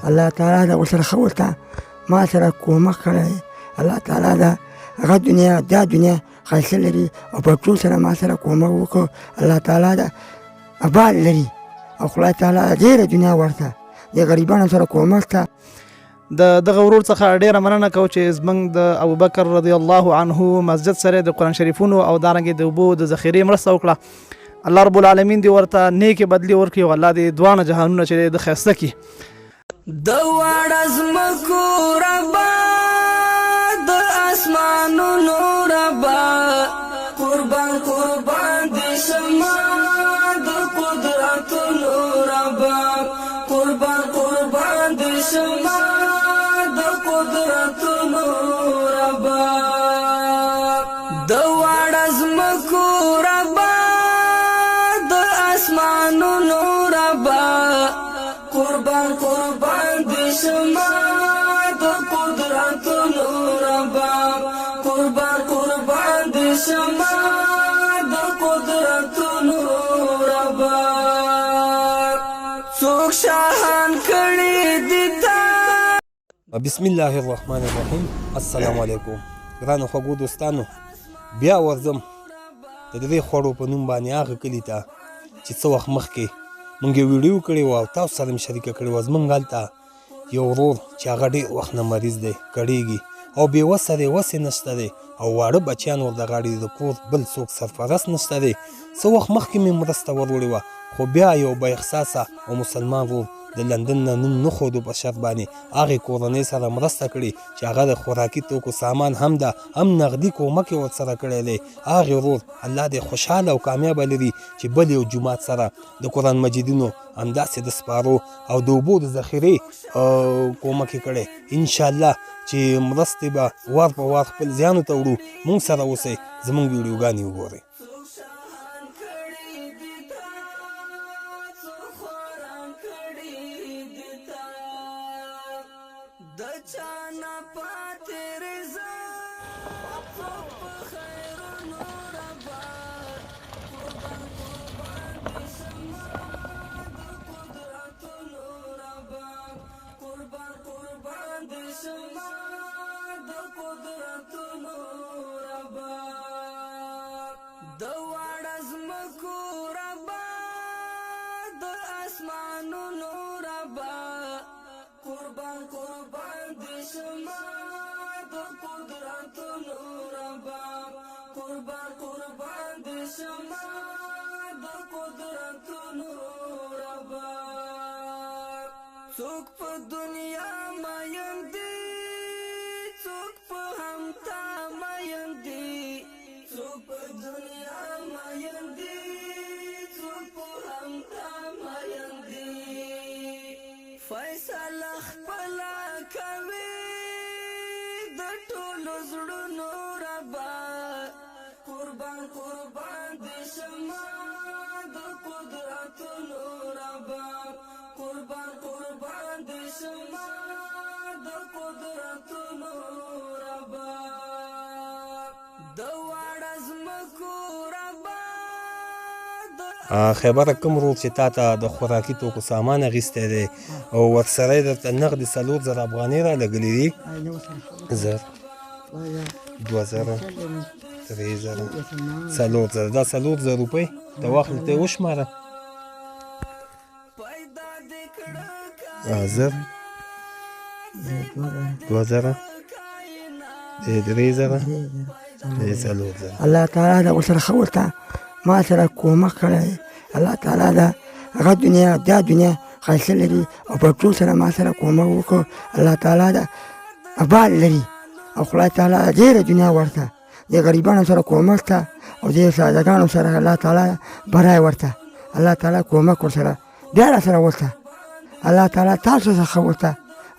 الله تعالی دا ورسره ښه ورته ما سره کومک کړی. الله تعالی دا هغه دنیا دا دنیا ښایسته لري او په ټول سره ما سره کومک وکړو. الله تعالی دا اباد لري او خدای تعالی ډېره دنیا ورته د غریبانو سره کومک ته. د دغه ورور څخه ډیره مننه کوو چې زموږ د ابوبکر رضی الله عنه مسجد سره د قرآن شریفونو او دارنګې د اوبو د ذخیرې مرسته وکړه. الله رب العالمین دې ورته نیکې بدلې ورکړي او الله دې دواړه جهانونه چې د ښایسته کړي. د واړه ځمکو ربه د اسمانونو ربه قربان قربان دې شمه د قدرتونو ربه قربان قربان دې شمه د قدرتونو ربه د واړه ځمکو ربه د اسمانونو ربه قربان قربان دې شمه د قدرتونو ربه قربان قربان دې شمه د قدرتونو ربه څوک شاهان کړي دي تا. بسم الله الرحمن الرحیم. السلام علیکم ګرانو خوږو دوستانو، بیا ورځم د دې خوړو په نوم باندې هغه کلي ته چې څه وخت مخکې مونږ یو ویډیو کړی وه او تاسو سره مې شریکه کړې وه. زمونږ هلته یو ورور چې هغه ډېر وخت نه مریض دی، کړېږي او بېوسه دی، وسې نشته دی او واړه بچیان ورته غاړې دي، د کور بل څوک سرپرست نشته دی. څه وخت مخکې مې مرسته ور وړې وه، خو بیا یو با احساسه او مسلمان ورور د لندن نه نوم نه ښودو په شرط باندې هغې کورنۍ سره مرسته کړې چې هغه د خوراکي توکو سامان هم ده هم نغدي کومک یې ورسره کړی دی. هغې ورور الله دې خوشحاله او کامیابه لري چې بل یو جومات سره د قرآن مجیدونو همداسې د سپارو او د اوبو د ذخیرې کومک یې کړی. انشاءالله چې مرستې به وار په وار خپل زیانو ته وړو. مونږ سره اوسئ، زمونږ ویډیوګانې وګورئ. د واړه ځمکو ربه د اسمانونو ربه قربان قربان دې شمه د قدرتونو ربه قربان قربان دې شمه د قدرتونو ربه څوک په دنیا مین دي څوک په همتا مین دي څوک په دنیا مین دي څوک په همتا مین دي فیصله خپله کوي د ټولو زړونو ربه قربان قربان دې شمه د قدرتونو ربه قربان قربان دې شمه د قدرتونو ربه د واړه ځمکو ربه. خیبره کوم ورور چې تا ته د خوراکي توکو سامان اخیستی دی او ورسره یې درته نغدې 4,000 افغانۍ را لګلې دي، 1000 2000 3000 4,000 دا 4,000 روپۍ د واخلې ته یې وشماره 1000 2000 3000 4,000. الله تعالی دا ورسره ښه ورته ما سره کومک کړی. الله تعالی دا هغه دنیا دا دنیا ښایسته لري او په ټول سره ما سره کومک وکړو. الله تعالی دا اباد لري او خدای تعالی ډېره دنیا ورته د غریبانو سره کومک ته او د سادهګانو سره الله تعالی برای ورته الله تعالی کومک ورسره بیا را سره ورته الله تعالی تاسو څخه ورته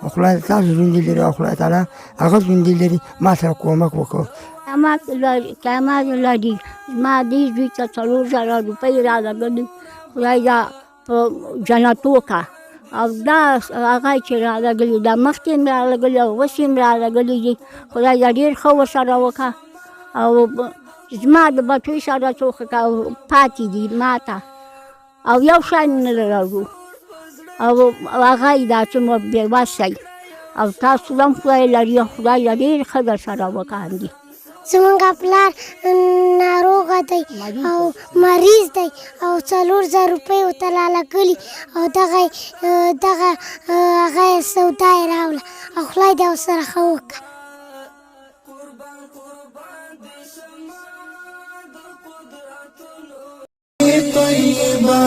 او خدای تاسو ژوندي لري او خدای تعالی هغه ژوندي لري ما سره کومک وکړو. قیامت لري ما دې دوی ته 4,000 روپۍ را لګلې خدای دا په جنتو کا او دا هغه چې را لګلې دا مخکې مې را لګلې او اوس یې را لګلې دي خدای دا ډېر ښه ورسره وکړه او زما د بچوی سره څوک پاتې دي ما ته او یو شی نه لرو او هغه یې دا څومره بېوسی او تاسو هم خدای لري خدای له ډېر ښه درسره وکاندي. زمونږ پلار ناروغه دی او مریض دی او 4000 روپۍ ورته رالګلي او دغه هغه یې سودا یې راوړه او خدای دې ورسره ښه وکړه. طيبة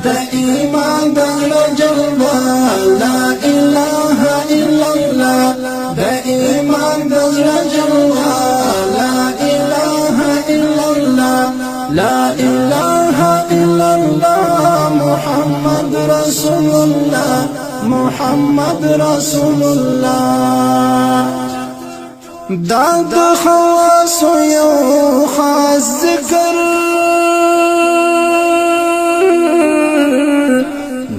دا إيمان دا جلوة لا إله إلا الله دا إيمان دا جلوة لا إله إلا الله لا إله إلا الله محمد رسول الله محمد رسول الله دا د خواص یو خاص ذکر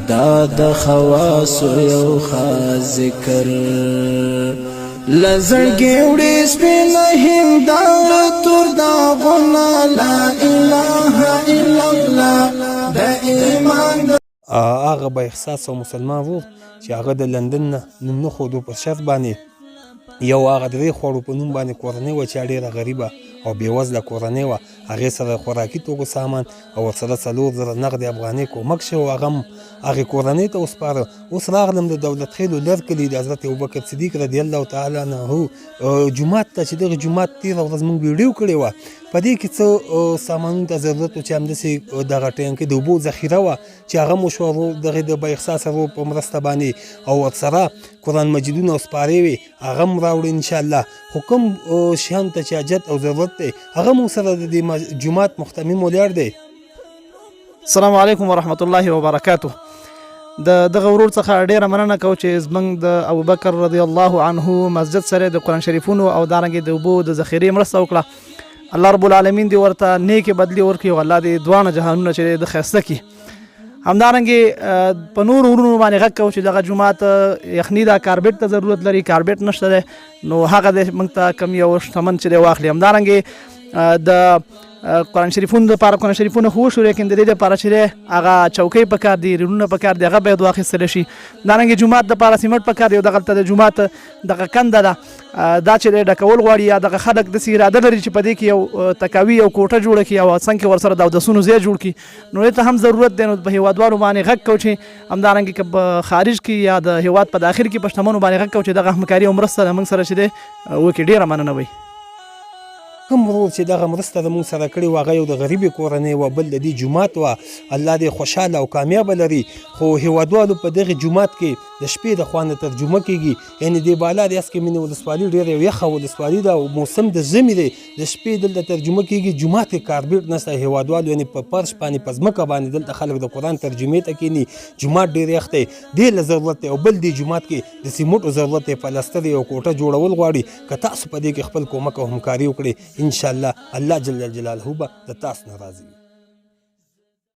دا د خواص یو خاص ذکر لزړګي وړي سپین هندار تور دا غنا لا اله الا الله د ایمان هغه به احساس او مسلمان ورور چې هغه د لندن نه نوم نه ښودو په شرط باندې یو هغه د دې خوړو په نوم باندې کورنۍ وه چې ډېره غریبه او بېوزله کورنۍ وه هغې سره خوراکي توکو سامان او ورسره 4000 نغدې افغانۍ کومک شوی و هغه هم هغې کورنۍ ته وسپاره. اوس راغلم د دولت خیلو لر کلي د حضرت ابوبکر صدیق رضی الله تعالی عنه جومات ته چې دغه جومات تېره ورځ موږ ویډیو کړې وه په دې کې څه سامانونو ته ضرورت و چې همداسې دغه ټینکۍ د اوبو ذخیره وه چې هغه مو شوه دغې د با احساسه ورور په مرسته باندې او ورسره قرآن مجیدونه او سپارې وې هغه هم راوړې انشاءالله. خو کوم شیانو ته چې حاجت او ضرورت دی هغه مو سره د دې جومات مختمم ولاړ دی. السلام علیکم ورحمت الله وبرکاته. دغه ورور څخه ډیره مننه کوم چې زموږ د ابوبکر رضی الله عنه مسجد سره د قرآن شریفونو او دارنګې د اوبو د ذخیرې مرسته وکړه. الله رب العالمین دې ورته نیکې بدلې ورکړي او الله دې دواړه جهانونه چې د ښایسته کړي. همدارنګې په نور ورونو باندې غږ کوو چې دغه جومات یخني ده کاربیټ ته ضرورت لري کاربیټ نشته دی نو هغه د موږ ته کم یو شتمن چې دی واخلي. همدارنګې د قرآن شریفونو دپاره قرآن شریفونه خو وشو لیکن د دې دپاره چې دی هغه چوکۍ پکار دي ریلونه پکار دي هغه باید واخیستلی شي. همدارنګې جومات دپاره سیمټ پکار دی او دغلته د جومات دغه کنده ده دا چې دی ډکول غواړي یا دغه خلک داسې اراده لري چې په دې کې یو تکاوي یو کوټه جوړه کړي او څنګ کې ورسره د اودسونو ځای جوړ کړي نو دې ته هم ضرورت دی. نو په هېوادوالو باندې غږ کوو چې همدارنګې که په خارج کې یا د هېواد په داخل کې په شتمنو باندې غږ کوو چې دغه همکاري او مرسته د موږ سره چې دی وکړي. ډېره مننه وی. کوم ورور چې دغه مرسته د موږ سره کړې وه هغه یو د غریبې کورنۍ وه بل د دې جومات وه الله دې خوشحاله او کامیابه لري. خو هېوادوالو په دغې جومات کې د شپې د خوا نه ترجمه کېږي یعنې دې بالا د هسکې مینې ولسوالي ډېره یو یخه ولسوالي ده او موسم د ژمي دی د شپې دلته ترجمه کېږي جومات کې کاربیټ نشته هېوادوالو یعنې په فرش باندې په ځمکه باندې دلته خلک د قرآن ترجمې ته کښېني جومات ډېر یخ دی دې له ضرورت دی او بل دې جومات کې د سیمټو ضرورت دی پلستر یو کوټه جوړول غواړي که تاسو په دې کې خپل کومک او همکاري وکړئ انشاءالله الله جل جلاله به د تاسو نه راضي وي.